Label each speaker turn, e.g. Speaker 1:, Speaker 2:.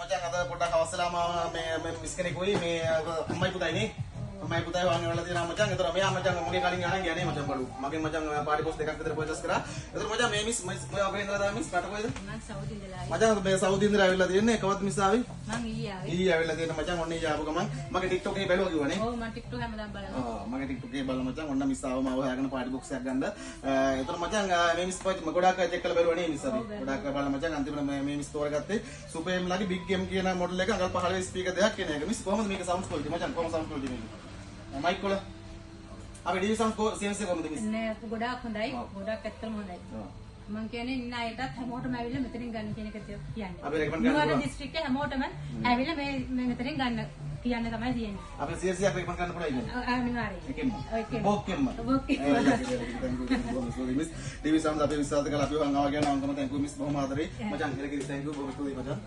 Speaker 1: මචං අද පොඩ්ඩක් අවස්සලාම මේ මිස් කෙනෙකුයි මේ අම්මයි පුතයිනේ. අම්මයි පුතයි වගේ වෙලා තියෙනවා මචං. ඒතර මෙයා මචං මගේ කලින් යනවා ගියානේ මචං බඩු. මගෙන් මචං පාටි පොස් දෙකක් විතර පර්චේස් කරා. ඒතර මචං මේ මිස් ඔය අපේ ඉඳලා දාලා මිස් රට කොයිද?
Speaker 2: මම සවුදි ඉඳලා ආවේ.
Speaker 1: මචං මේ සවුදි ඉඳලා ආවිල්ලා තියෙන්නේ. කවද්ද මිස් ආවේ?
Speaker 2: මම ඊයේ ආවේ.
Speaker 1: ඊයේ ආවිල්ලා තියෙන මචං ඔන්න ඊයේ ආපු ගමන් මගේ TikTok එකේ බැලුවා කිව්වනේ.
Speaker 2: ඔව් මම TikTok හැමදාම බලනවා.
Speaker 1: මගේ TikTok එකේ බලලා මචං ඔන්න මිස් ආවම ආව හොයාගෙන පාටි බොක්ස් එකක් ගන්න. ඒතර මචං මේ මිස් ගොඩාක් චෙක් කරලා බැලුවා නේ මිස් අපි. ගොඩාක් බලලා මචං අන්තිමට මේ මිස් තෝරගත්තේ සුපර් ලගේ බිග් ගේම් කියන මොඩල් එක අඟල් 15 ස්පීකර් දෙකක් කියන එක. මිස් කොහමද මේක සවුන්ඩ් ක්වොලිටි මචං කොහොම සවුන්ඩ් ක්වොලිටි මේක? මයික් වල අපි ඩීවී සවුන්ඩ් සීරීස් එක කොහමද මිස්?
Speaker 2: නෑ ගොඩාක් හොඳයි. ගොඩාක් ඇත්තම හොඳයි. මම කියන්නේ ඉන්න අයටත් හැමෝටම ඇවිල්ලා මෙතනින් ගන්න කියන එක කියන්නේ.
Speaker 1: අපි රෙකමන්ඩ් කරනවා.
Speaker 2: නුවර දිස්ත්‍රික්කේ හැමෝටම ඇවිල්ලා මේ මෙතනින් ගන්න කියන්න තමයි තියෙන්නේ.
Speaker 1: අපි සීරීස් එකක් රෙකමන්ඩ් කරන්න පුළුවන් ඉන්නේ.
Speaker 2: අනිවාර්යයෙන්.
Speaker 1: එකෙන්ම.
Speaker 2: ඔකේ.
Speaker 1: බොක්කෙන්ම. ඩීවී සවුන්ඩ් අපි විශ්වාස කරලා අපි වංගාව කියන අංකම තැන්කු මිස් බොහොම ආදරේ. මචං ඉලකිරි තැන්කු බොහොම ස්තුතියි මචං.